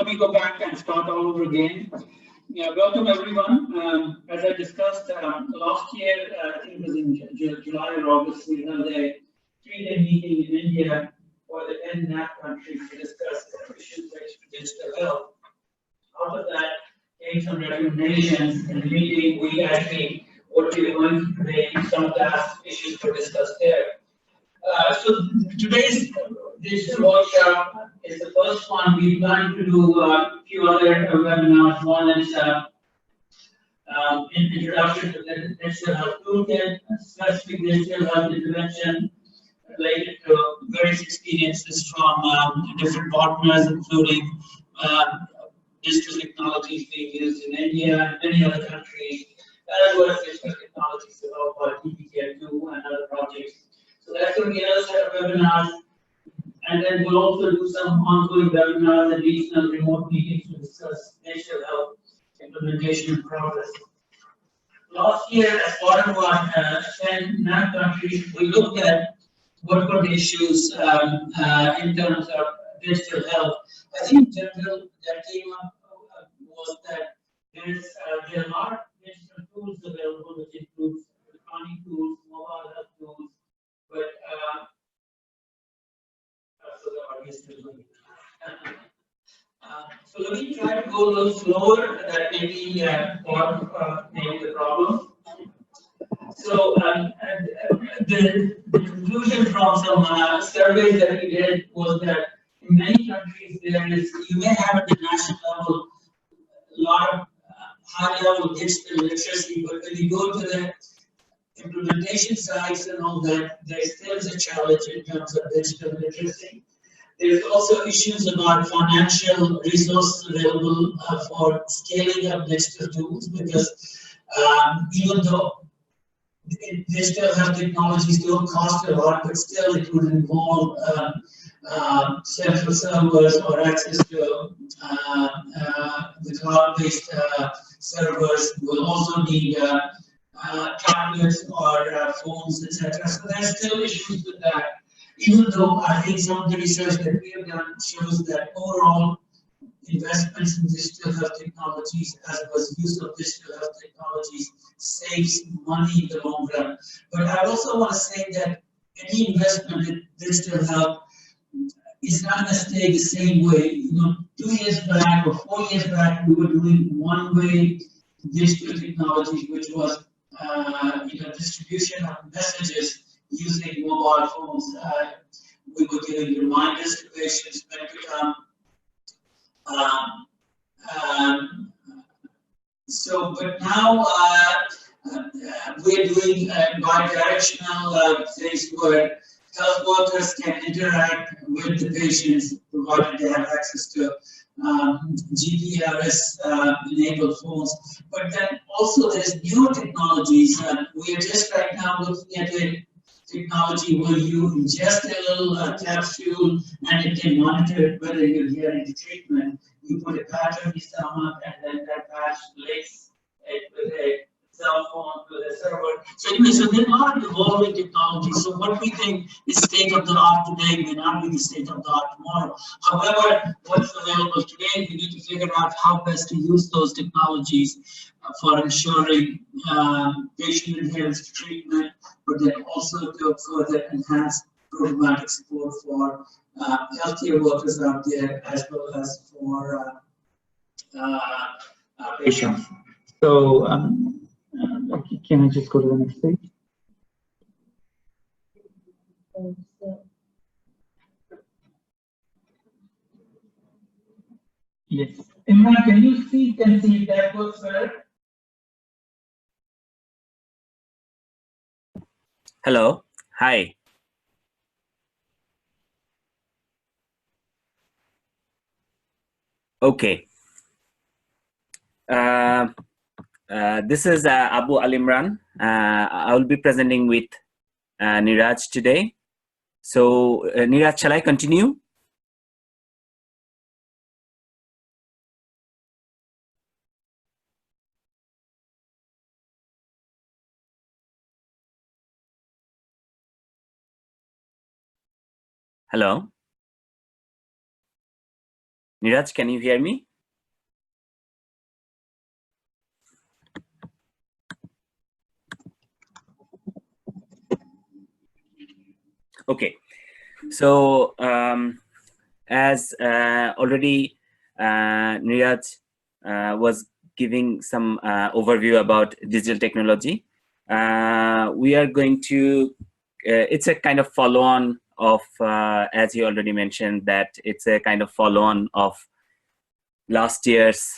me go back and start all over again. Yeah, welcome everyone. As I discussed last year, I think it was in July or August, we held a 3-day meeting in India for the 10 NAP countries to discuss issues related to digital health. Out of that came some recommendations. In the meeting, we actually, what we are going to today, some of the issues were discussed there. So today's digital workshop is the first one. We plan to do a few other webinars. One is introduction to the Digital Health Toolkit, specific digital health intervention related to various experiences from different partners, including digital technologies being used in India and many other countries, as well as digital technologies developed by TPK2 and other projects. So that's going to be another set of webinars. And then we'll also do some ongoing webinars and regional remote meetings to discuss digital health implementation and progress. Last year, as part of our 10 NAP countries, we looked at what were the issues in terms of digital health. I think in general that came up was that there are a lot of digital tools available, which includes electronic tools, mobile health tools, but so let me try to go a little slower. That may be part of maybe the problem. So the conclusion from some surveys that we did was that in many countries you may have at the national level a lot of high level digital literacy, but when you go to the implementation sites and all that, there still is a challenge in terms of digital literacy. There's also issues about financial resources available for scaling up digital tools, because even though digital health technologies don't cost a lot, but still it would involve central servers or access to the cloud-based servers. Will also need tablets or phones, etc. So there's still issues with that. Even though I think some of the research that we have done shows that overall investments in digital health technologies, as well as use of digital health technologies, saves money in the long run. But I also want to say that any investment in digital health is not going to stay the same way. You know, 2 years back or 4 years back, we were doing one-way digital technologies, which was distribution of messages using mobile phones. We were giving reminders to patients when to come. But now we're doing bi-directional things where health workers can interact with the patients, provided they have access to GPRS enabled phones. But then also there's new technologies. We are just right now looking at a technology where you ingest a little capsule and it can monitor whether you're getting the treatment. You put a patch on your stomach and then that patch links it with a cell phone to the server. So anyway, so there are a lot of evolving technologies. So what we think is state of the art today may not be the state of the art tomorrow. However, what's available today, we need to figure out how best to use those technologies for ensuring patient adherence to treatment, but then also to further enhance programmatic support for healthcare workers out there, as well as for patients. So can I just go to the next page? Yes. Imran, can you speak and see if that works better? Hello. Hi. Okay. This is Abu Alimran. I will be presenting with Niraj today. So, Niraj, shall I continue? Hello. Niraj, can you hear me? Okay, so as already Niraj was giving some overview about digital technology, we are going to, it's a kind of follow-on of, as you already mentioned, that it's a kind of follow-on of last year's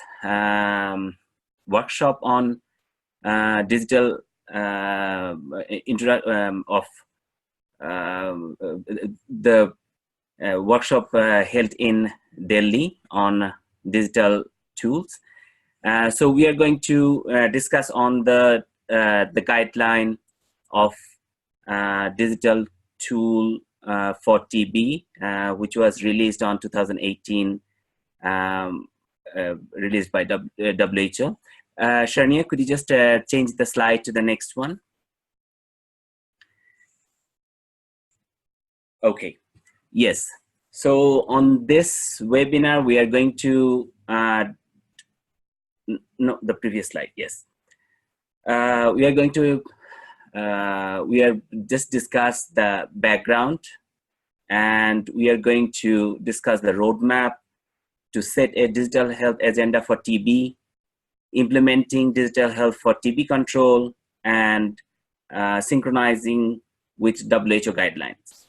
workshop on digital of the workshop held in Delhi on digital tools. So we are going to discuss on the guideline of digital tool for TB, which was released on 2018, released by WHO. Sharnia, could you just change the slide to the next one? Okay. Yes. So on this webinar, we are going to, no, the previous slide, yes. We are going to, we are just discuss the background, and we are going to discuss the roadmap to set a digital health agenda for TB, implementing digital health for TB control, and synchronizing with WHO guidelines,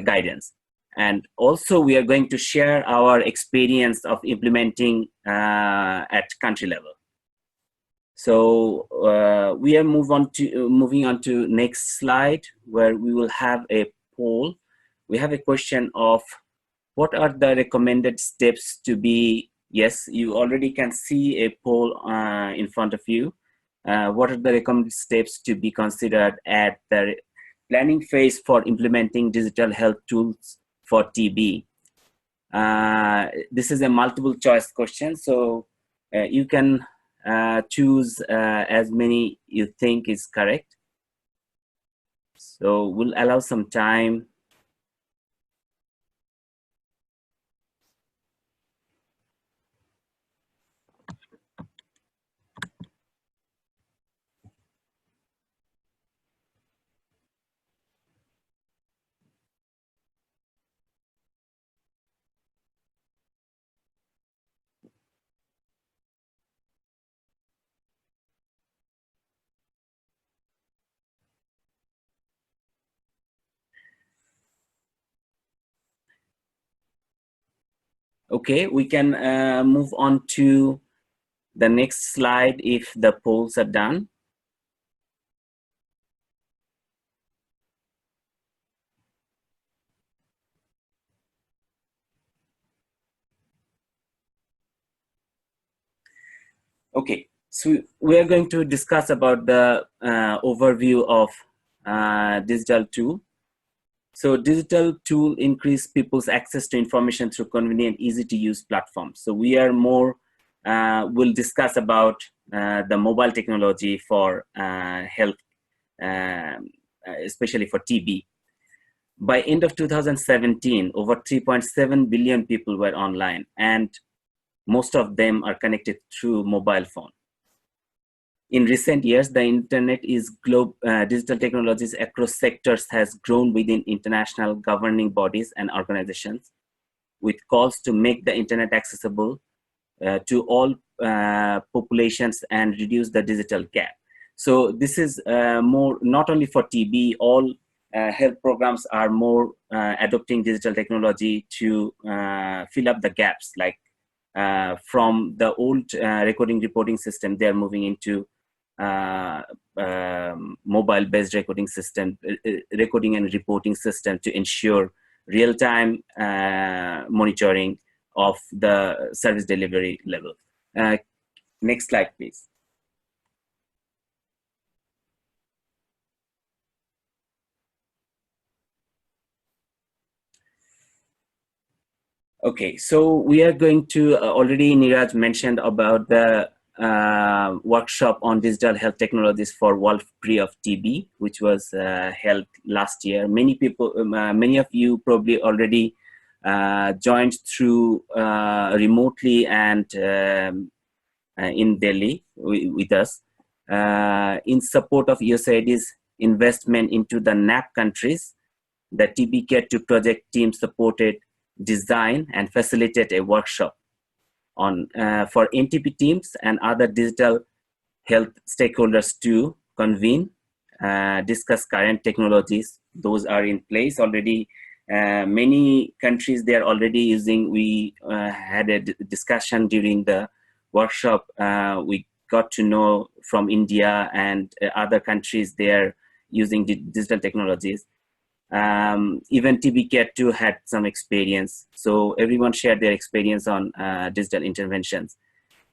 guidance. And also we are going to share our experience of implementing at country level. So we are moving on to next slide, where we will have a poll. We have a question of what are the recommended steps to be, yes, you already can see a poll in front of you. What are the recommended steps to be considered at the planning phase for implementing digital health tools for TB? This is a multiple choice question, so you can choose as many you think is correct. So we'll allow some time. Okay, we can move on to the next slide if the polls are done. Okay, so we are going to discuss about the overview of digital tool. So digital tool increase people's access to information through convenient, easy to use platforms. So we are more, we'll discuss about the mobile technology for health, especially for TB. By end of 2017, over 3.7 billion people were online, and most of them are connected through mobile phone. In recent years, the internet is digital technologies across sectors has grown within international governing bodies and organizations, with calls to make the internet accessible to all populations and reduce the digital gap. So this is more not only for TB, all health programs are more adopting digital technology to fill up the gaps, like from the old recording reporting system, they are moving into mobile-based recording system, recording and reporting system to ensure real-time monitoring of the service delivery level. Next slide, please. Okay, so we are going to, already Niraj mentioned about the workshop on digital health technologies for World Free of TB, which was held last year. Many people, many of you probably already joined through remotely and in Delhi with us in support of USAID's investment into the NAP countries. The TB Care 2 project team supported design and facilitate a workshop on for NTP teams and other digital health stakeholders to convene, discuss current technologies. Those are in place already. Many countries they are already using. We had a discussion during the workshop. We got to know from India and other countries they are using digital technologies. Even TB Care 2 had some experience. So everyone shared their experience on digital interventions.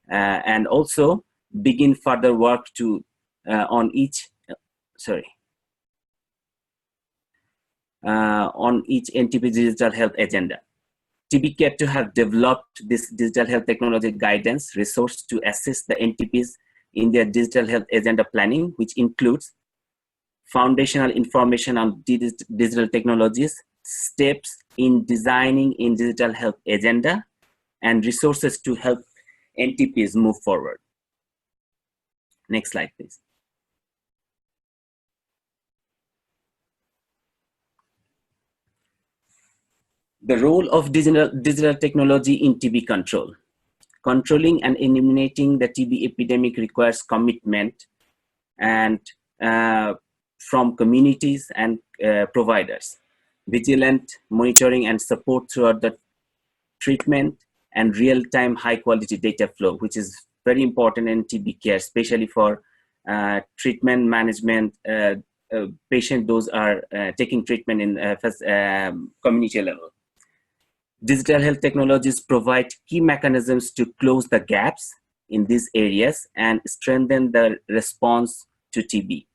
And also begin further work to on each NTP digital health agenda. TB Care 2 have developed this digital health technology guidance resource to assist the NTPs in their digital health agenda planning, which includes foundational information on digital technologies, steps in designing in digital health agenda, and resources to help NTPs move forward. Next slide, please. The role of digital technology in TB control. Controlling and eliminating the TB epidemic requires commitment and from communities and providers, vigilant monitoring and support throughout the treatment, and real-time high-quality data flow, which is very important in TB care, especially for treatment management. Patients, those are taking treatment in community level. Digital health technologies provide key mechanisms to close the gaps in these areas and strengthen the response to TB.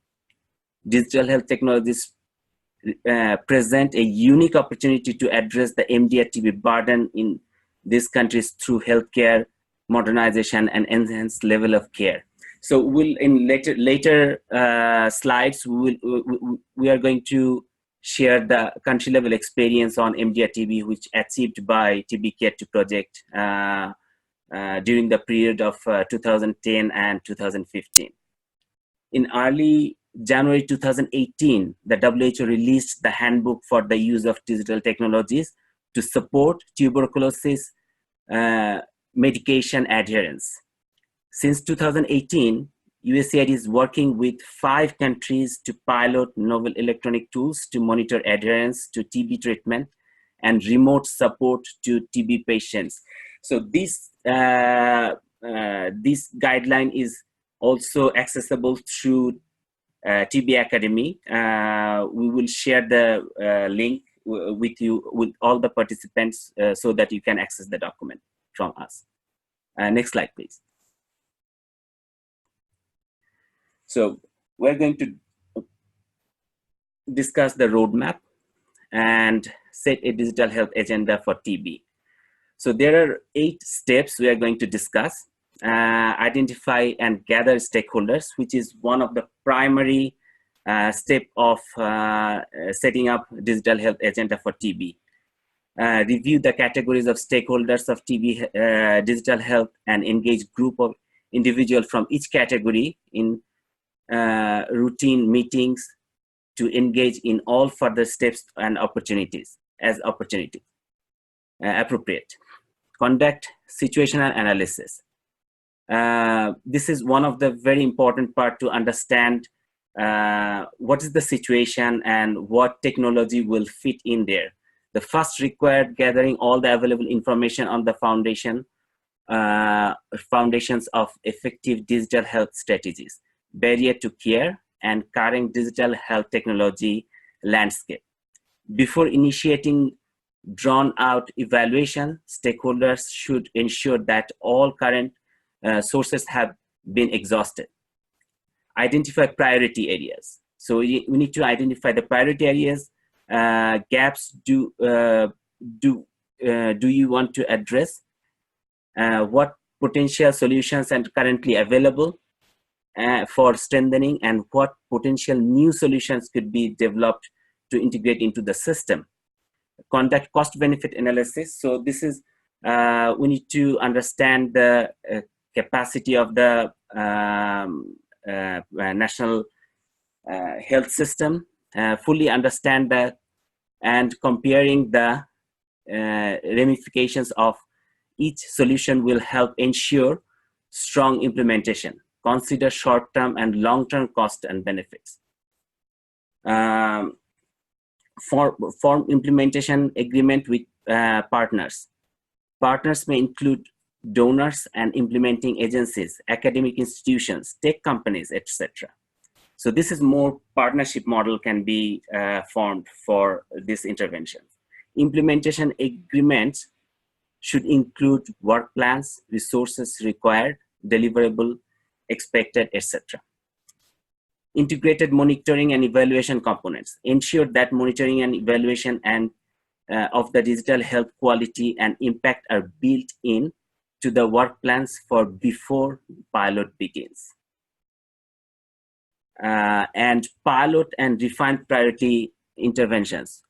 Digital health technologies present a unique opportunity to address the MDR TB burden in these countries through healthcare modernization and enhanced level of care. So we'll in later slides we are going to share the country level experience on MDR TB, which achieved by TB Care 2 project during the period of 2010 and 2015. In early January 2018, the WHO released the handbook for the use of digital technologies to support tuberculosis medication adherence. Since 2018, USAID is working with 5 countries to pilot novel electronic tools to monitor adherence to TB treatment and remote support to TB patients. So this guideline is also accessible through TB Academy. We will share the link with you, with all the participants, so that you can access the document from us. Next slide, please. So we're going to discuss the roadmap and set a digital health agenda for TB. So there are 8 steps we are going to discuss. Identify and gather stakeholders, which is one of the primary step of setting up digital health agenda for TB. Review the categories of stakeholders of TB digital health and engage group of individuals from each category in routine meetings to engage in all further steps and opportunities as appropriate. Conduct situational analysis. This is one of the very important part to understand what is the situation and what technology will fit in there. The first required gathering all the available information on the foundations of effective digital health strategies, barrier to care, and current digital health technology landscape. Before initiating drawn out evaluation, stakeholders should ensure that all current sources have been exhausted. Identify priority areas. So we need to identify the priority areas, gaps do you want to address, what potential solutions are currently available for strengthening, and what potential new solutions could be developed to integrate into the system. conduct cost-benefit analysis. So this is, we need to understand the capacity of the national health system, fully understand the and comparing the ramifications of each solution will help ensure strong implementation. Consider short-term and long-term cost and benefits. Form implementation agreement with partners. Partners may include donors and implementing agencies, academic institutions, tech companies, etc. So this is more partnership model can be formed for this intervention. Implementation agreements should include work plans, resources required, deliverable, expected, etc. Integrated monitoring and evaluation components. Ensure that monitoring and evaluation and of the digital health quality and impact are built in to the work plans for before pilot begins. And pilot and refined priority interventions.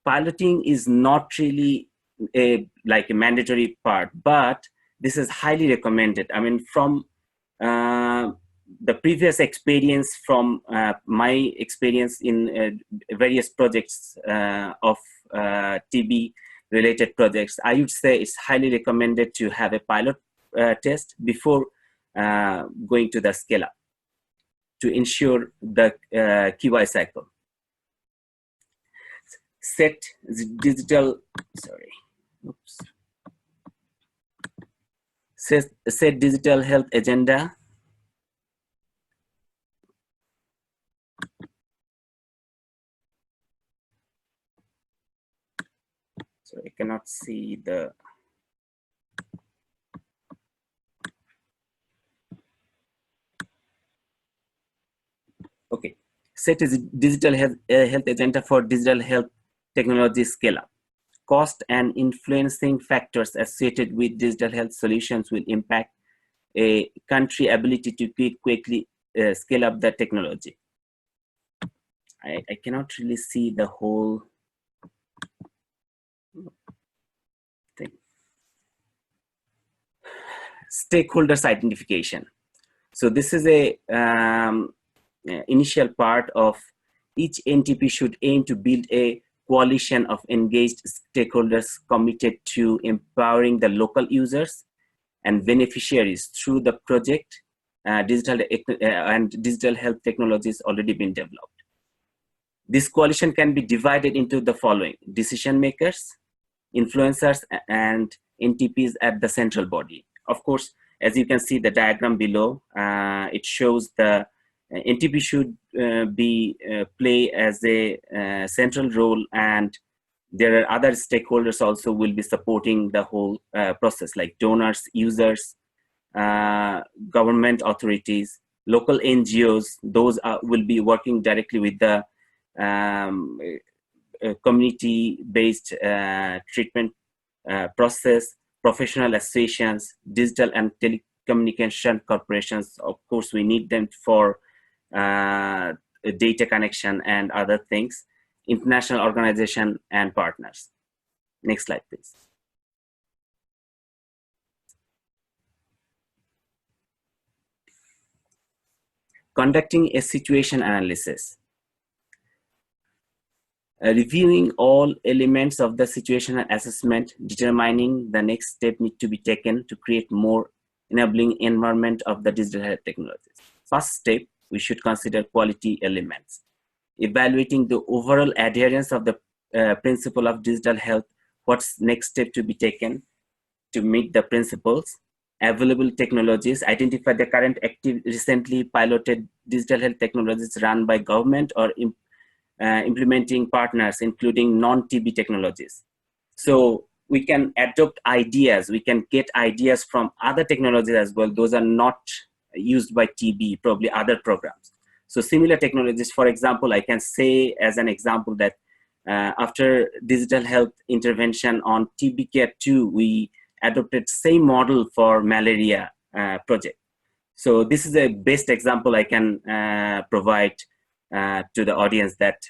Piloting is not really like a mandatory part, but this is highly recommended. I mean, from the previous experience, from my experience in various projects of TB related projects, I would say it's highly recommended to have a pilot test before going to the scale up to ensure the QI cycle. Set digital, sorry, oops. Set digital health agenda. So I cannot see the, okay. Set a digital health agenda for digital health technology scale up. Cost and influencing factors associated with digital health solutions will impact a country's ability to quickly scale up the technology. I cannot really see the whole thing. Stakeholders identification. So this is a initial part of each NTP should aim to build a coalition of engaged stakeholders committed to empowering the local users and beneficiaries through the project. Digital health technologies already been developed. This coalition can be divided into the following: decision makers, influencers, and NTPs at the central body. Of course, as you can see the diagram below, it shows the NTP should play as a central role, and there are other stakeholders also will be supporting the whole process, like donors, users, government authorities, local NGOs. Those will be working directly with the community-based treatment process, professional associations, digital and telecommunication corporations. Of course, we need them for data connection and other things, international organization and partners. Next slide, please. Conducting a situation analysis. Reviewing all elements of the situational assessment, determining the next step need to be taken to create more enabling environment of the digital health technologies. First step, we should consider quality elements. Evaluating the overall adherence of the principle of digital health, what's next step to be taken to meet the principles. Available technologies, identify the current active, recently piloted digital health technologies run by government or implementing partners, including non-TB technologies. So we can adopt ideas, we can get ideas from other technologies as well. Those are not used by TB, probably other programs. So similar technologies, for example, I can say as an example that after digital health intervention on TB Care 2, we adopted same model for malaria project. So this is a best example I can provide to the audience, that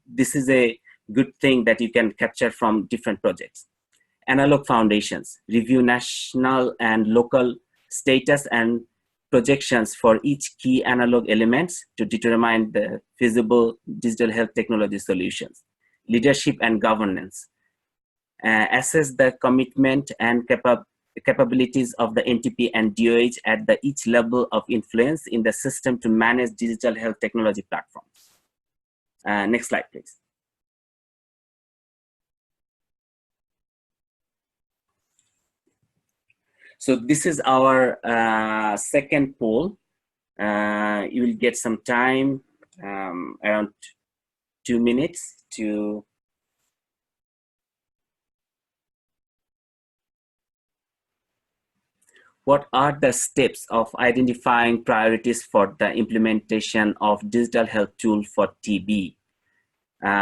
this is a good thing that you can capture from different projects. Analog foundations, review national and local status and projections for each key analog elements to determine the feasible digital health technology solutions. Leadership and governance, assess the commitment and capabilities of the NTP and DOH at the each level of influence in the system to manage digital health technology platforms. Next slide, please. So this is our second poll. You will get some time, around 2 minutes to what are the steps of identifying priorities for the implementation of digital health tool for TB?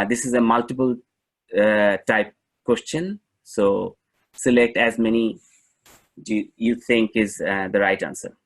This is a multiple type question. So select as many you think is the right answer.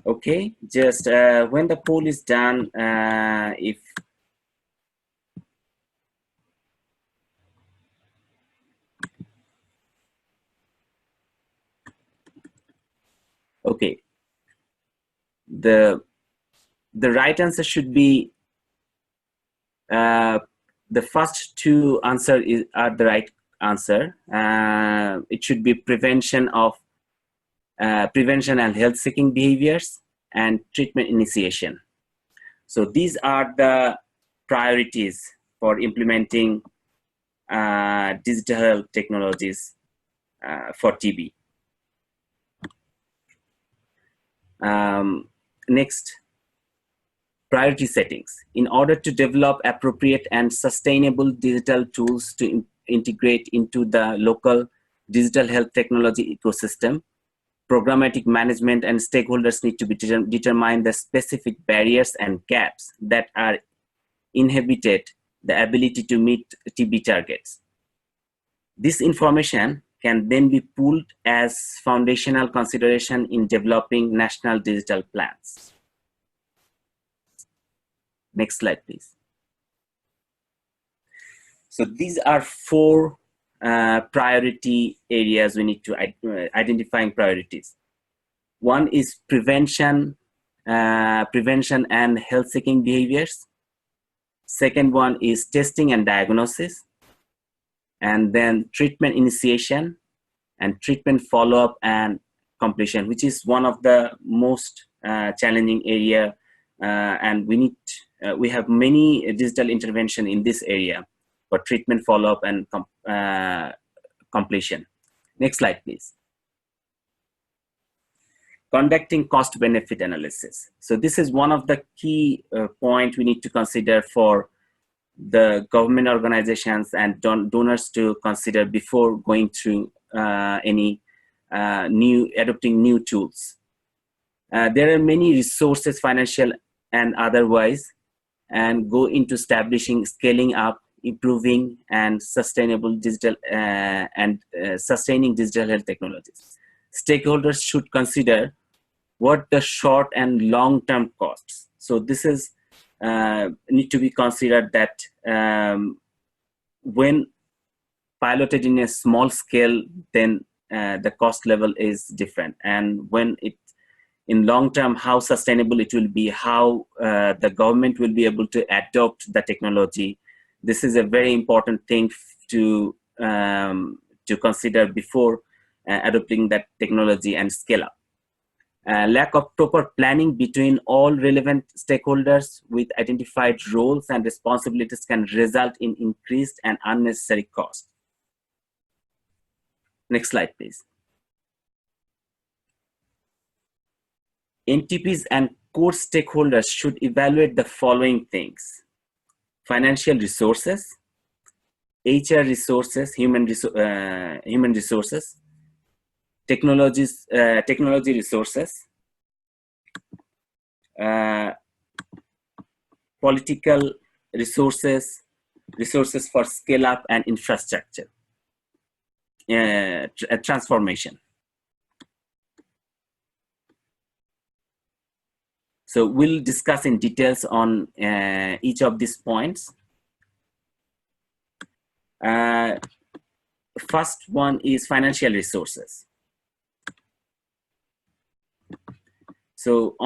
Okay, just when the poll is done, if okay, the right answer should be the first two answers are the right answer. It should be prevention and health seeking behaviors and treatment initiation. So these are the priorities for implementing digital health technologies for TB. Next, priority settings. In order to develop appropriate and sustainable digital tools to integrate into the local digital health technology ecosystem, programmatic management and stakeholders need to be determine the specific barriers and gaps that are inhibited the ability to meet TB targets. This information can then be pooled as foundational consideration in developing national digital plans. Next slide, please. So these are 4 priority areas we need to identifying priorities. One is prevention and health seeking behaviors. Second one is testing and diagnosis, and then treatment initiation and treatment follow-up and completion, which is one of the most challenging area, and we have many digital intervention in this area for treatment follow-up and completion. Next slide, please. Conducting cost-benefit analysis. So this is one of the key points we need to consider for the government organizations and donors to consider before going through any adopting new tools. There are many resources, financial and otherwise, and go into establishing, scaling up, improving, and sustainable digital sustaining digital health technologies. Stakeholders should consider what the short and long-term costs. So this is need to be considered that when piloted in a small scale, then the cost level is different, and when it in long term, how sustainable it will be, how the government will be able to adopt the technology. This is a very important thing to consider before adopting that technology and scale up. Lack of proper planning between all relevant stakeholders with identified roles and responsibilities can result in increased and unnecessary cost. Next slide, please. NTPs and core stakeholders should evaluate the following things: financial resources, HR resources, human resources, technology resources, political resources, resources for scale up and infrastructure transformation. So we'll discuss in details on each of these points. First one is financial resources. So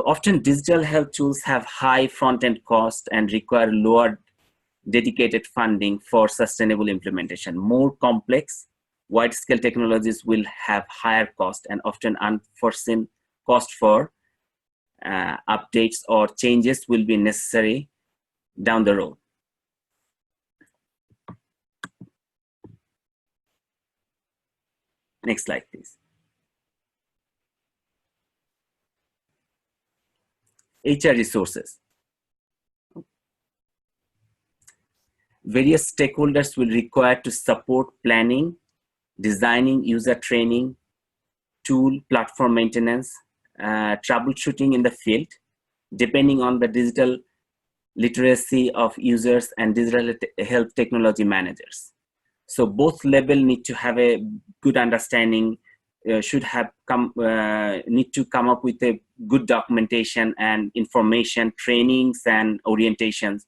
often digital health tools have high front-end cost and require lower dedicated funding for sustainable implementation. More complex, wide-scale technologies will have higher cost and often unforeseen cost for updates or changes will be necessary down the road. Next slide, please. HR resources. Various stakeholders will require to support planning, designing, user training, tool, platform maintenance, troubleshooting in the field, depending on the digital literacy of users and digital health technology managers. So both level need to have a good understanding, need to come up with a good documentation and information, trainings and orientations,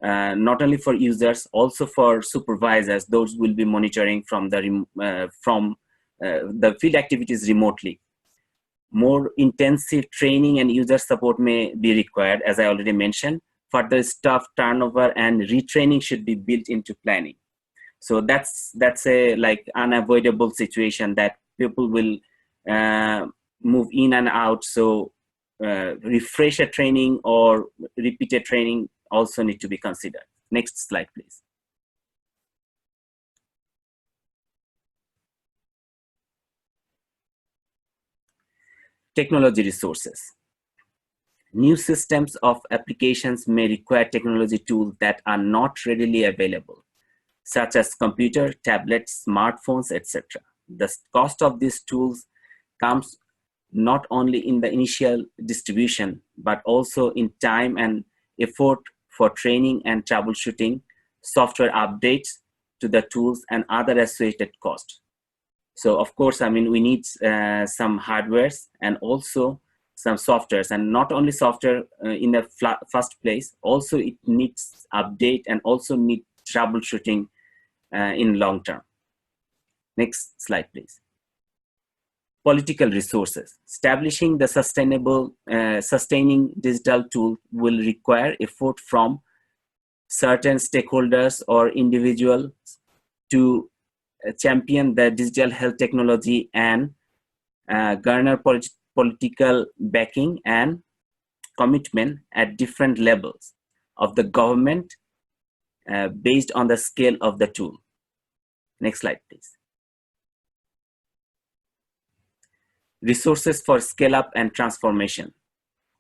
not only for users, also for supervisors. Those will be monitoring from the field activities remotely. More intensive training and user support may be required, as I already mentioned. Further staff turnover and retraining should be built into planning. So that's a like unavoidable situation that people will move in and out. So refresher training or repeated training also need to be considered. Next slide, please. Technology resources. New systems of applications may require technology tools that are not readily available, such as computer, tablets, smartphones, etc. The cost of these tools comes not only in the initial distribution, but also in time and effort for training and troubleshooting, software updates to the tools, and other associated costs. So of course, I mean, we need some hardwares and also some softwares, and not only software in the first place, also it needs update and also need troubleshooting in long term. Next slide, please. Political resources. Establishing the sustaining digital tool will require effort from certain stakeholders or individuals to champion the digital health technology and garner political backing and commitment at different levels of the government based on the scale of the tool. Next slide, please. Resources for scale up and transformation.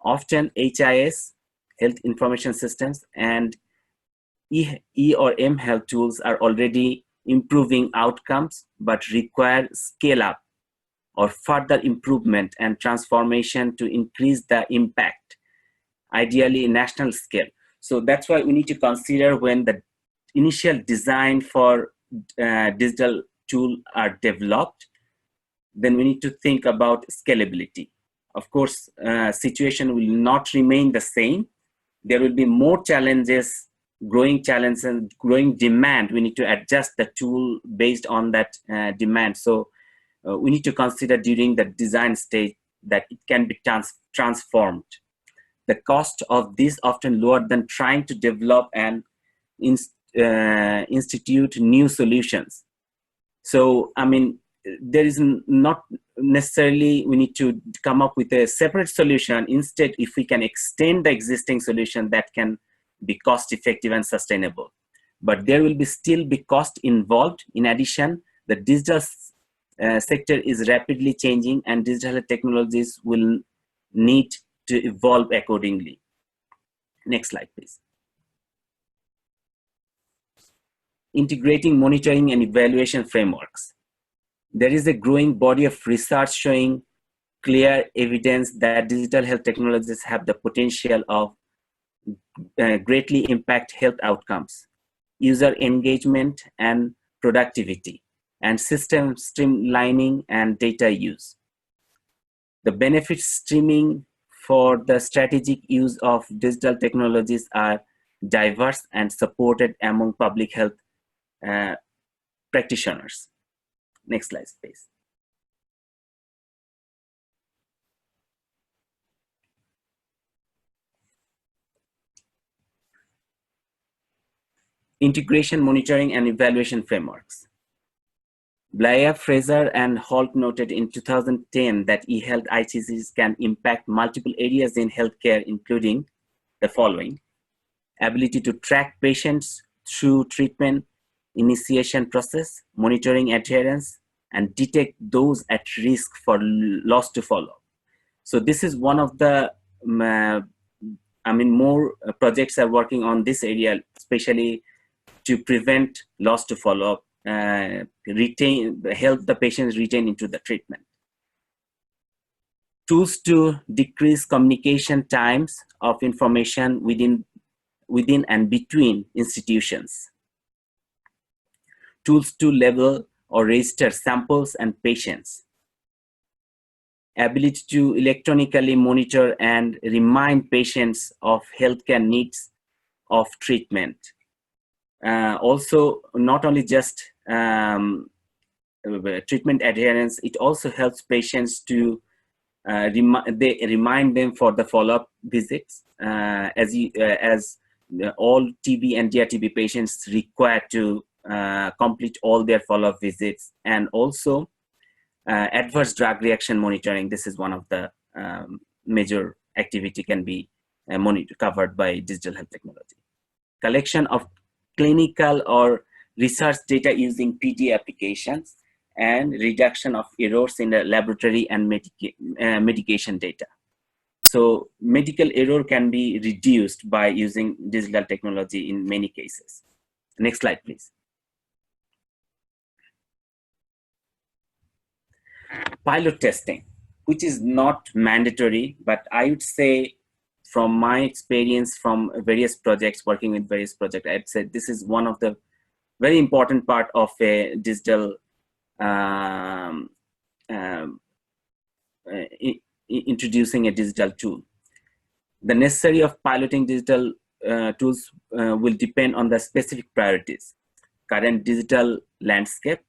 Often HIS, Health Information Systems, and E or M health tools are already improving outcomes, but require scale up or further improvement and transformation to increase the impact, ideally national scale. So that's why we need to consider when the initial design for digital tool are developed, then we need to think about scalability. Of course, situation will not remain the same. There will be more challenges, growing challenges and growing demand. We need to adjust the tool based on that demand. So we need to consider during the design stage that it can be transformed. The cost of this often lower than trying to develop an institute new solutions. So, I mean, there is not necessarily we need to come up with a separate solution. Instead, if we can extend the existing solution, that can be cost effective and sustainable. But there will be still be cost involved. In addition, the digital sector is rapidly changing, and digital technologies will need to evolve accordingly. Next slide, please. Integrating monitoring and evaluation frameworks. There is a growing body of research showing clear evidence that digital health technologies have the potential of greatly impact health outcomes, user engagement and productivity, and system streamlining and data use. The benefits streaming for the strategic use of digital technologies are diverse and supported among public health practitioners. Next slide, please. Integration, monitoring, and evaluation frameworks. Blair, Fraser, and Holt noted in 2010 that e-health ICCs can impact multiple areas in healthcare, including the following: ability to track patients through treatment initiation process, monitoring adherence, and detect those at risk for loss to follow-up. So this is one of the, more projects are working on this area, especially to prevent loss to follow-up, help the patients retain into the treatment. Tools to decrease communication times of information within and between institutions. Tools to label or register samples and patients. Ability to electronically monitor and remind patients of healthcare needs of treatment. Also, not only just treatment adherence, it also helps patients to remind them for the follow-up visits, as all TB and DRTB patients require to complete all their follow-up visits. And also adverse drug reaction monitoring. This is one of the major activity can be covered by digital health technology. Collection of clinical or research data using PD applications, and reduction of errors in the laboratory and medication data. So medical error can be reduced by using digital technology in many cases. Next slide, please. Pilot testing, which is not mandatory, but I would say from my experience from various projects, working with various projects, I'd say this is one of the very important part of a digital introducing a digital tool. The necessary of piloting digital tools will depend on the specific priorities, current digital landscape,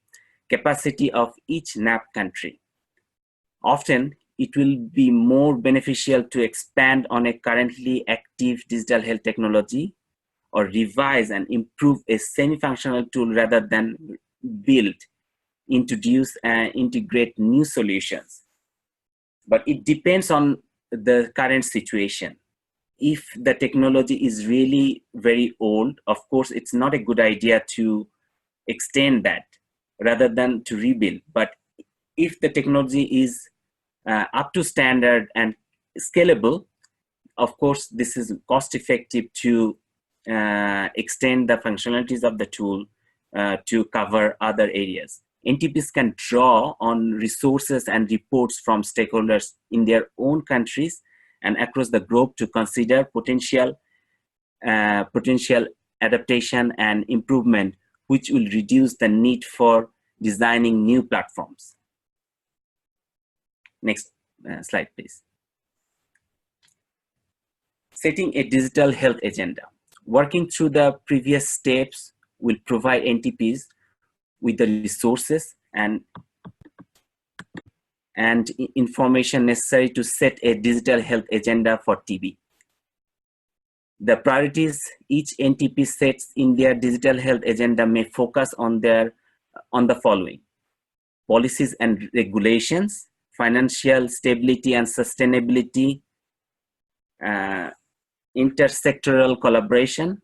capacity of each NAP country. Often, it will be more beneficial to expand on a currently active digital health technology or revise and improve a semi-functional tool rather than build, introduce, and integrate new solutions. But it depends on the current situation. If the technology is really very old, of course, it's not a good idea to extend that rather than to rebuild. But if the technology is up to standard and scalable, of course, this is cost effective to extend the functionalities of the tool to cover other areas. NTPs can draw on resources and reports from stakeholders in their own countries and across the globe to consider potential adaptation and improvement, which will reduce the need for designing new platforms. Next slide, please. Setting a digital health agenda. Working through the previous steps will provide NTPs with the resources and information necessary to set a digital health agenda for TB. The priorities each NTP sets in their digital health agenda may focus on the following: policies and regulations, financial stability and sustainability, intersectoral collaboration,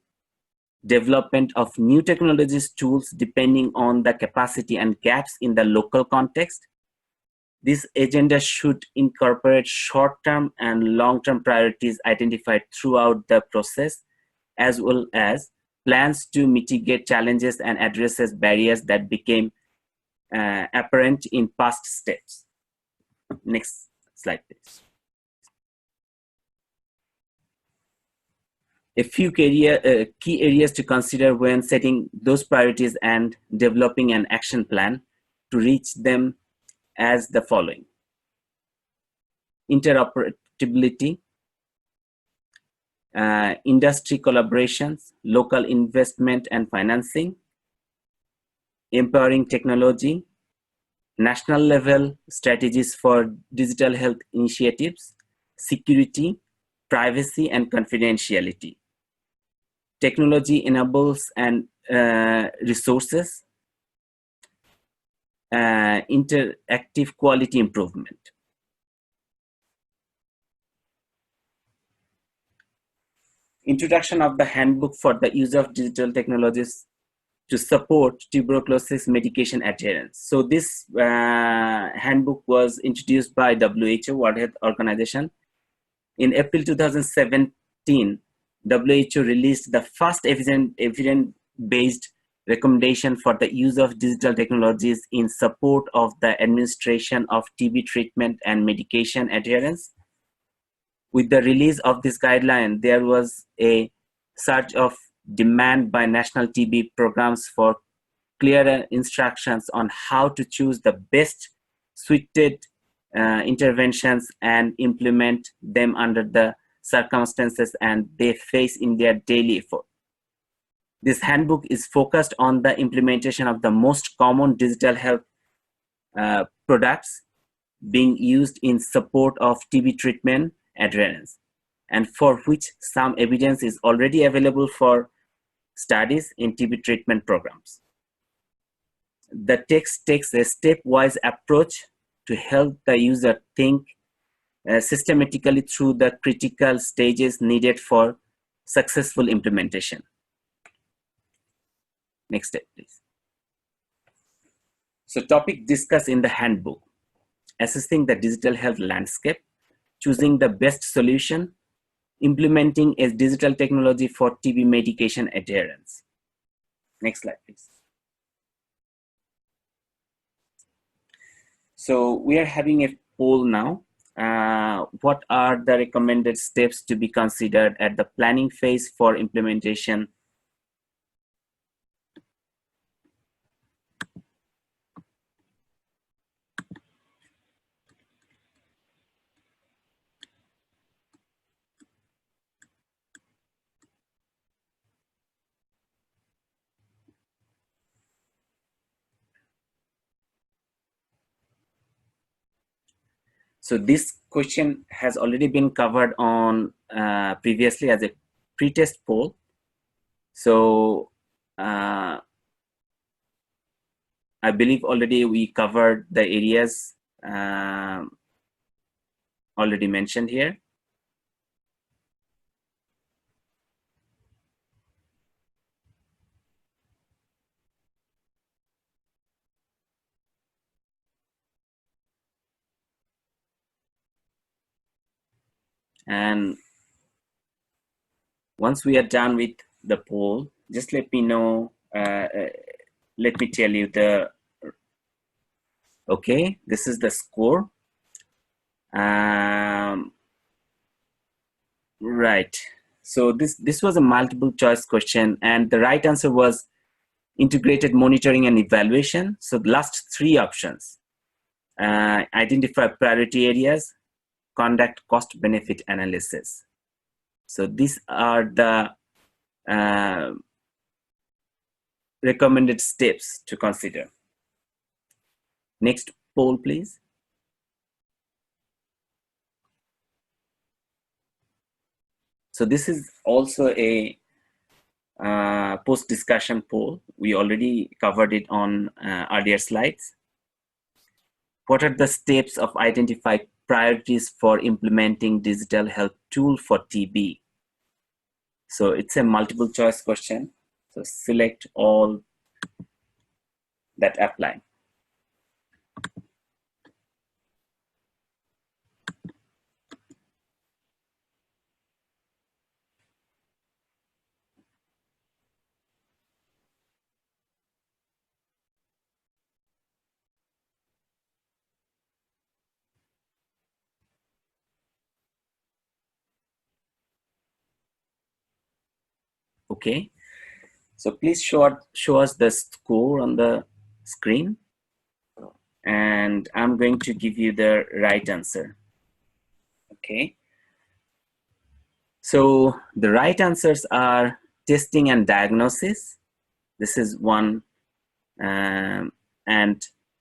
development of new technologies tools depending on the capacity and gaps in the local context. This agenda should incorporate short-term and long-term priorities identified throughout the process, as well as plans to mitigate challenges and addresses barriers that became apparent in past steps. Next slide, please. A few key areas to consider when setting those priorities and developing an action plan to reach them as the following: interoperability, industry collaborations, local investment and financing, empowering technology, national level strategies for digital health initiatives, security, privacy and confidentiality. Technology enables and resources, interactive quality improvement. Introduction of the handbook for the use of digital technologies to support tuberculosis medication adherence. So this handbook was introduced by WHO, World Health Organization. In April 2017, WHO released the first evidence-based recommendation for the use of digital technologies in support of the administration of TB treatment and medication adherence. With the release of this guideline, there was a surge of demand by national TB programs for clearer instructions on how to choose the best suited interventions and implement them under the circumstances and they face in their daily effort. This handbook is focused on the implementation of the most common digital health products being used in support of TB treatment adherence, and for which some evidence is already available for studies in TB treatment programs. The text takes a stepwise approach to help the user think systematically through the critical stages needed for successful implementation. Next step, please. So topic discussed in the handbook: assessing the digital health landscape, choosing the best solution, implementing a digital technology for TB medication adherence. Next slide, please. So we are having a poll now. What are the recommended steps to be considered at the planning phase for implementation? So this question has already been covered on previously as a pre-test poll. So I believe already we covered the areas already mentioned here. And once we are done with the poll, just let me know, let me tell you the, okay, this is the score. Right, so this was a multiple choice question and the right answer was integrated monitoring and evaluation. So the last three options, identify priority areas, conduct cost benefit analysis. So these are the recommended steps to consider. Next poll, please. So this is also a post-discussion poll. We already covered it on earlier slides. What are the steps of identifying priorities for implementing digital health tool for TB? So it's a multiple choice question. So select all that apply. Okay. So please show us the score on the screen. And I'm going to give you the right answer. Okay. So the right answers are testing and diagnosis. This is one. And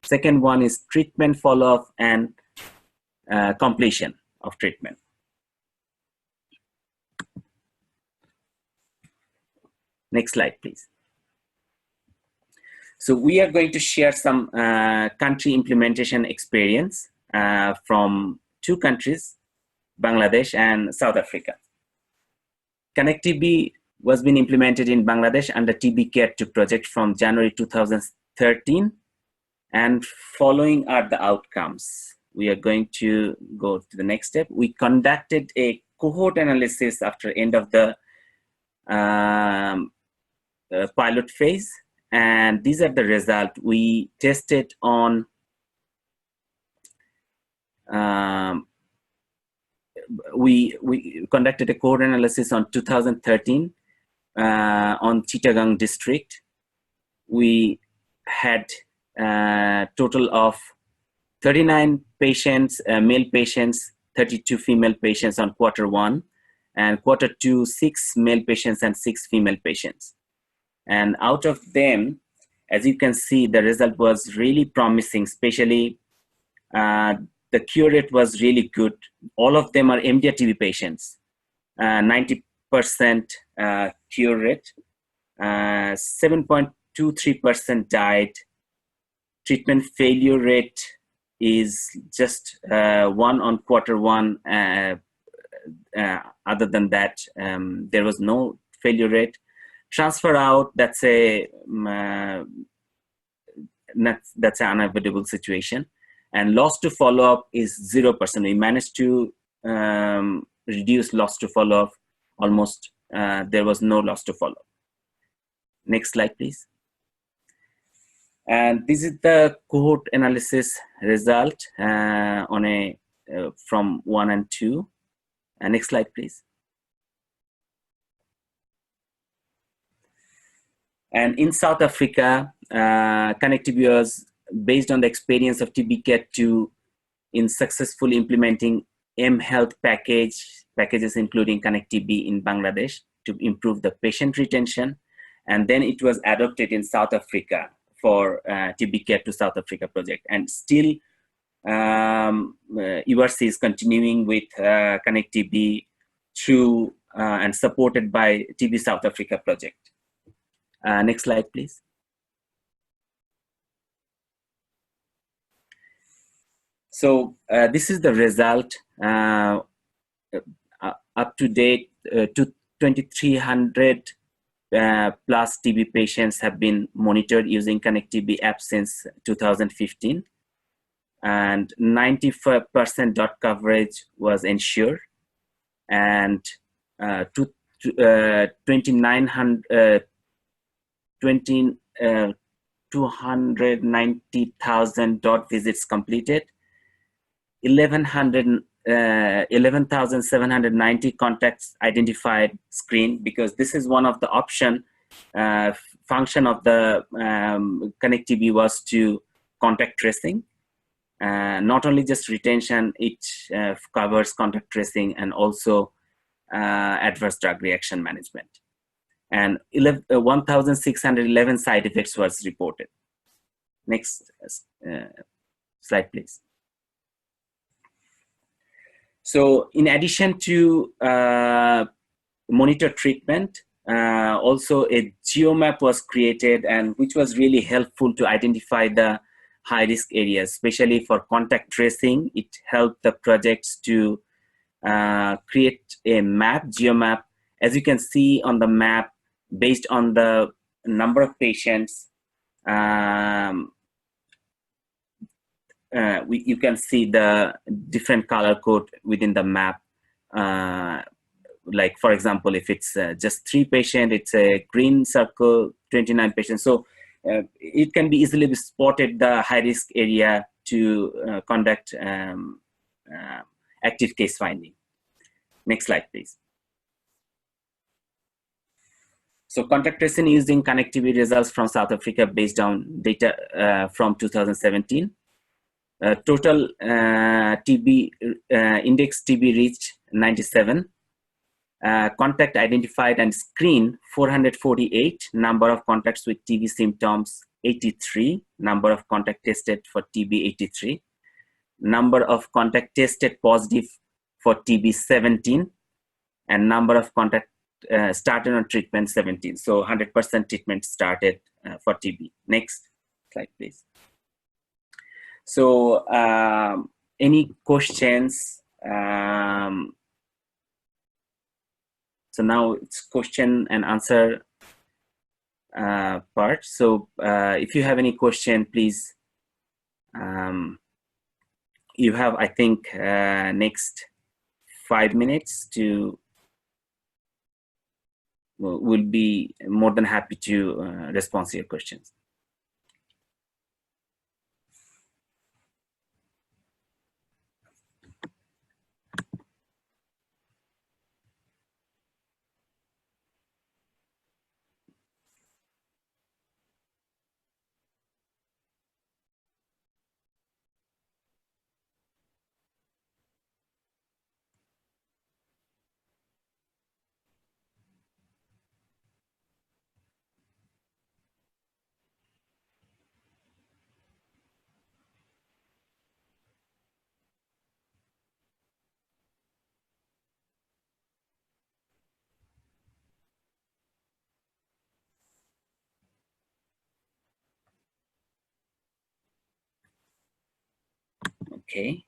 second one is treatment follow-up and completion of treatment. Next slide, please. So we are going to share some country implementation experience from two countries, Bangladesh and South Africa. Connect TB was being implemented in Bangladesh under TB Care 2 project from January 2013. And following are the outcomes. We are going to go to the next step. We conducted a cohort analysis after end of the pilot phase. And these are the results. We tested on we conducted a cohort analysis on 2013 on Chittagong district. We had a total of 39 patients, male patients, 32 female patients on Q1, and Q2, 6 male patients and 6 female patients. And out of them, as you can see, the result was really promising, especially the cure rate was really good. All of them are MDR TB patients, 90% cure rate, 7.23% died. Treatment failure rate is just 1 on Q1. Other than that, there was no failure rate. Transfer out, that's an unavoidable situation. And loss to follow-up is 0%. We managed to reduce loss to follow-up almost. There was no loss to follow-up. Next slide, please. And this is the cohort analysis result on from 1 and 2. Next slide, please. And in South Africa, Connect TB was based on the experience of TB Care 2 in successfully implementing mHealth packages including Connect TB in Bangladesh to improve the patient retention. And then it was adopted in South Africa for TB Care 2 South Africa project. And still, URC is continuing with Connect TB through and supported by TB South Africa project. Next slide, please. So this is the result. Up to date, 2,300 plus TB patients have been monitored using Connect TB app since 2015. And 95% dot coverage was ensured. And 290,000 dot visits completed. 11,790 contacts identified screened, because this is one of the function of the Connect TB was to contact tracing. Not only just retention, it covers contact tracing and also adverse drug reaction management. And 1,611 side effects was reported. Next slide, please. So in addition to monitor treatment. Also, a geomap was created, and which was really helpful to identify the high-risk areas, especially for contact tracing. It helped the projects to create a map, geomap. As you can see on the map, based on the number of patients, you can see the different color code within the map. Like, for example, if it's just 3 patients, it's a green circle, 29 patients. So it can be easily spotted the high-risk area to conduct active case finding. Next slide, please. So contact tracing using connectivity results from South Africa based on data from 2017. Total TB index TB reached 97. Contact identified and screened 448. Number of contacts with TB symptoms 83. Number of contact tested for TB 83. Number of contact tested positive for TB 17. And number of contact started on treatment 17. So 100% treatment started for TB. Next slide, please. So any questions? So now it's question and answer part. So if you have any question, please. You have, I think, next 5 minutes to. We'll be more than happy to respond to your questions. Okay.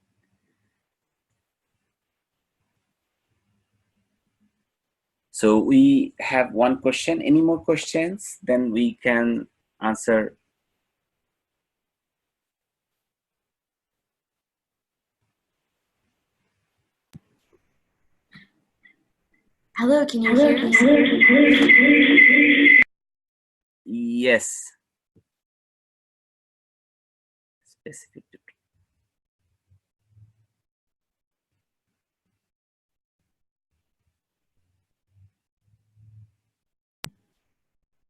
So we have one question. Any more questions? Then we can answer. Hello, can you hear us? Yes. Specific to.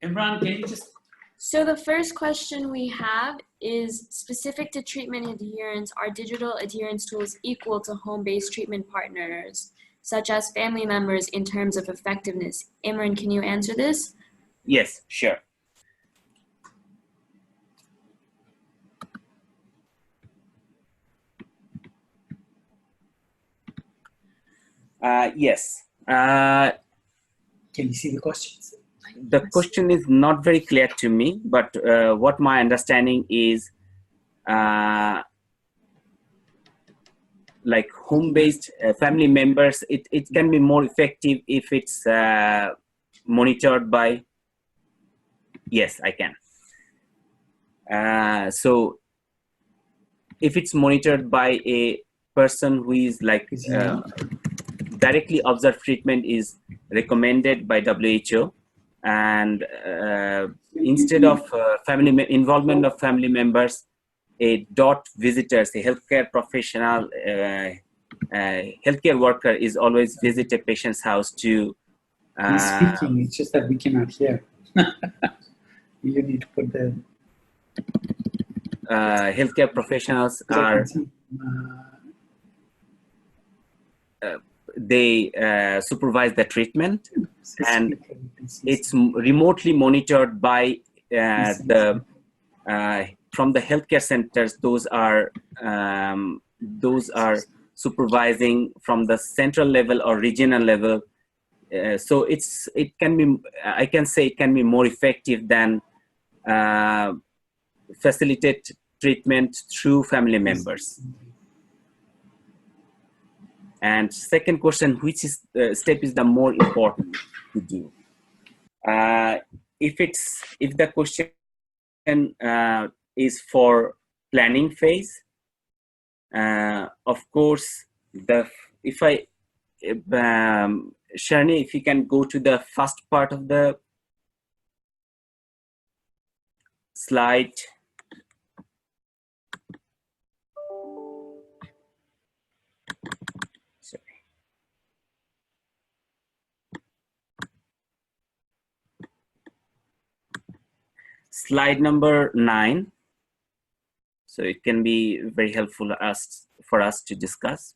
Imran, can you just... So the first question we have is specific to treatment adherence. Are digital adherence tools equal to home-based treatment partners, such as family members, in terms of effectiveness? Imran, can you answer this? Yes, sure. Yes. Can you see the questions? The question is not very clear to me, but what my understanding is, like home-based family members, it can be more effective if it's monitored by. Yes, I can. So if it's monitored by a person who is like directly observed treatment is recommended by WHO, and instead of involvement of family members, a visitors, a healthcare professional, healthcare worker is always visit a patient's house to. He's speaking, it's just that we cannot hear. You need to put the... Healthcare professionals are... they supervise the treatment, and it's remotely monitored by from the healthcare centers. Those are supervising from the central level or regional level so it can be, I can say it can be more effective than facilitate treatment through family members. And second question, which is step is the more important to do? If the question is for planning phase, of course, Sharni, if you can go to the first part of the slide. Sorry. Slide number 9. So it can be very helpful for us to discuss.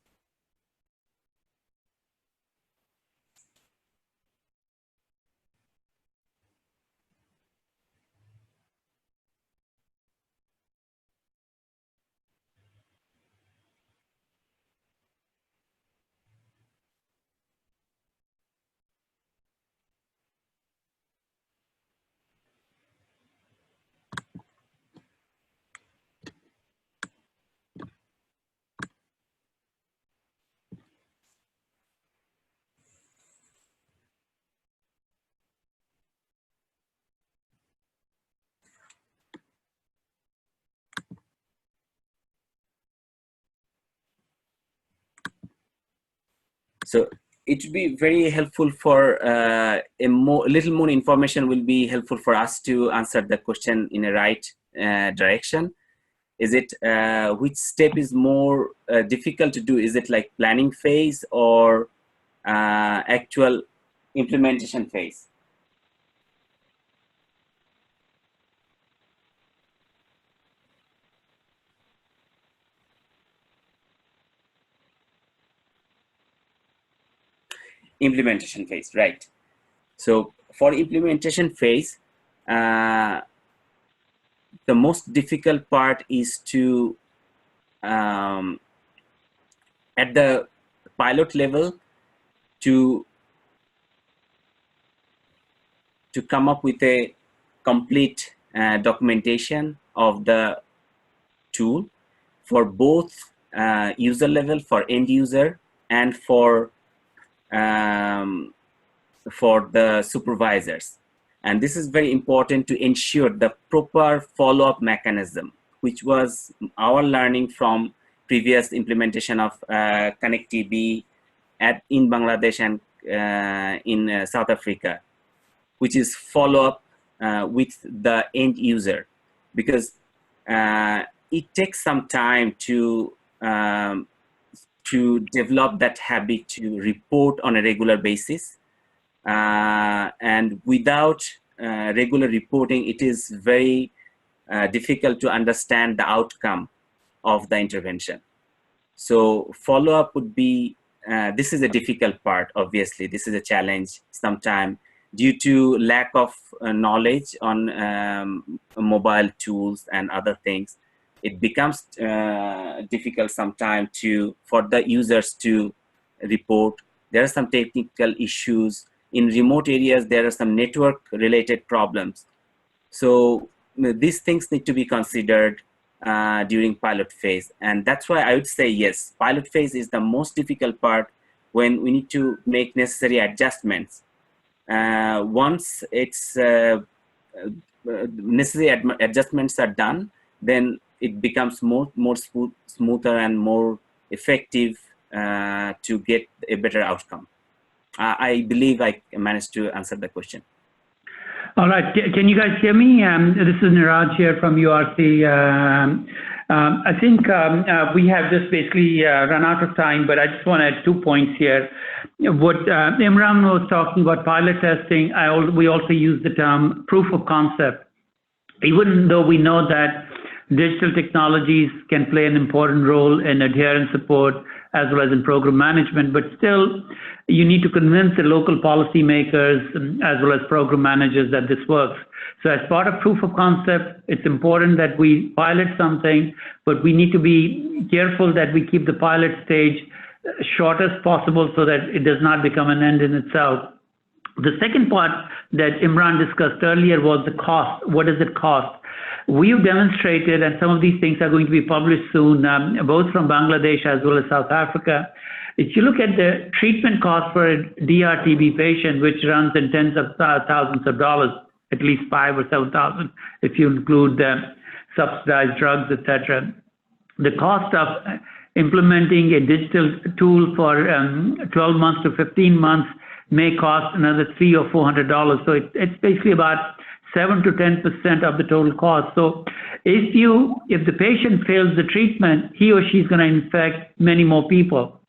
So it would be very helpful for little more information will be helpful for us to answer the question in a right direction. Is it which step is more difficult to do? Is it like planning phase or actual implementation phase? Implementation phase, right? So for implementation phase, the most difficult part is to at the pilot level to come up with a complete documentation of the tool for both user level, for end user, and for the supervisors. And this is very important to ensure the proper follow-up mechanism, which was our learning from previous implementation of ConnectTB in Bangladesh and in South Africa, which is follow-up with the end user, because it takes some time to develop that habit to report on a regular basis. And without regular reporting, it is very difficult to understand the outcome of the intervention. So follow-up would be, this is a difficult part, obviously. This is a challenge sometimes due to lack of knowledge on mobile tools and other things. It becomes difficult sometimes for the users to report. There are some technical issues. In remote areas, there are some network-related problems. So these things need to be considered during pilot phase. And that's why I would say, yes, pilot phase is the most difficult part when we need to make necessary adjustments. Once it's necessary adjustments are done, then it becomes more smoother and more effective to get a better outcome. I believe I managed to answer the question. All right, can you guys hear me? This is Niraj here from URC. I think we have just basically run out of time, but I just want to add 2 points here. What Imran was talking about pilot testing, we also use the term proof of concept. Even though we know that digital technologies can play an important role in adherence support as well as in program management, but still you need to convince the local policymakers as well as program managers that this works. So as part of proof of concept, it's important that we pilot something, but we need to be careful that we keep the pilot stage short as possible so that it does not become an end in itself. The second part that Imran discussed earlier was the cost. What does it cost? We've demonstrated, and some of these things are going to be published soon, both from Bangladesh as well as South Africa. If you look at the treatment cost for a DRTB patient, which runs in tens of thousands of dollars, at least 5,000 or 7,000, if you include the subsidized drugs, etc. The cost of implementing a digital tool for 12 months to 15 months may cost another $300 or $400. So it's basically about 7 to 10% of the total cost. So if the patient fails the treatment, he or she is going to infect many more people.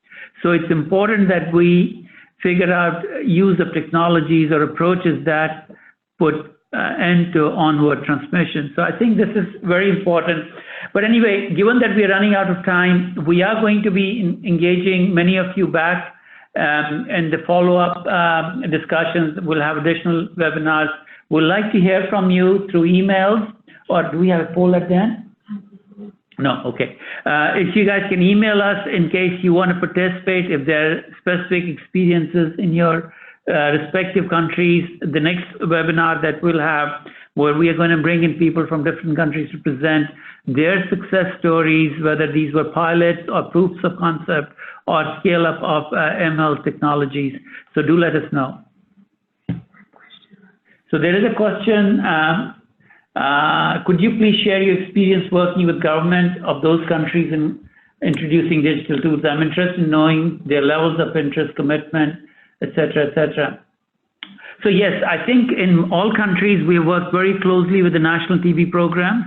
So it's important that we figure out use of technologies or approaches that put end to onward transmission. So I think this is very important. But anyway, given that we are running out of time, we are going to be engaging many of you back and the follow-up discussions. We'll have additional webinars. We'd like to hear from you through emails, or do we have a poll at the end? No, okay. If you guys can email us in case you want to participate, if there are specific experiences in your respective countries, the next webinar that we'll have, where we are going to bring in people from different countries to present their success stories, whether these were pilots or proofs of concept or scale up of ML technologies. So do let us know. So there is a question. Could you please share your experience working with government of those countries in introducing digital tools? I'm interested in knowing their levels of interest, commitment, etc., etc. So yes, I think in all countries we work very closely with the national TB programs.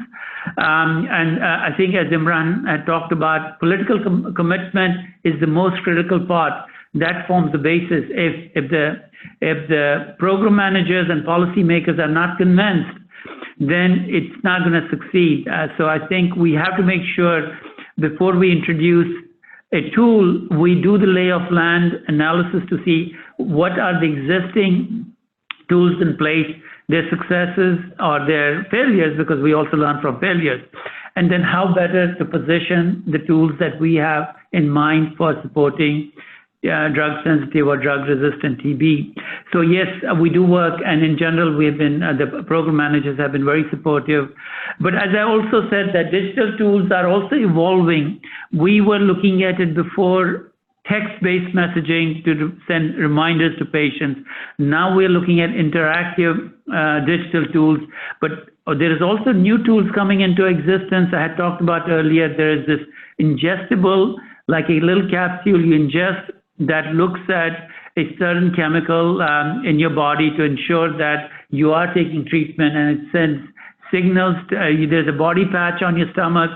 And I think as Imran had talked about, political commitment is the most critical part. That forms the basis. If the program managers and policymakers are not convinced, then it's not going to succeed. So I think we have to make sure before we introduce a tool, we do the lay of land analysis to see what are the existing tools in place, their successes or their failures, because we also learn from failures. And then how better to position the tools that we have in mind for supporting drug sensitive or drug resistant TB. So yes, we do work, and in general we have been, the program managers have been very supportive. But as I also said, that digital tools are also evolving. We were looking at it before, text-based messaging to send reminders to patients. Now we're looking at interactive digital tools, but there is also new tools coming into existence. I had talked about earlier, there is this ingestible, like a little capsule you ingest that looks at a certain chemical in your body to ensure that you are taking treatment, and it sends signals. There's a body patch on your stomach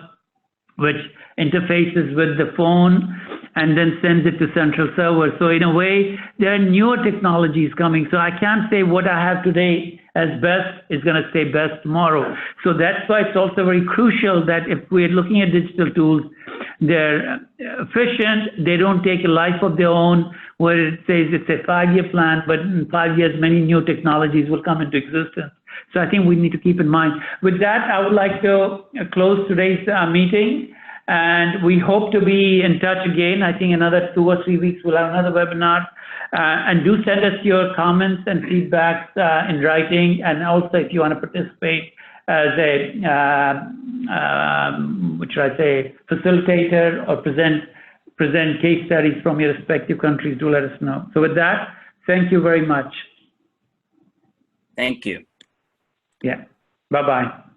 which interfaces with the phone and then sends it to central server. So in a way, there are newer technologies coming. So I can't say what I have today as best is going to stay best tomorrow. So that's why it's also very crucial that if we're looking at digital tools, they're efficient, they don't take a life of their own, where it says it's a 5-year plan, but in 5 years, many new technologies will come into existence. So I think we need to keep in mind. With that, I would like to close today's meeting. And we hope to be in touch again. I think another 2 or 3 weeks we'll have another webinar. And do send us your comments and feedbacks in writing. And also if you want to participate as a, what should I say, facilitator or present case studies from your respective countries, do let us know. So with that, thank you very much. Thank you. Yeah, bye-bye.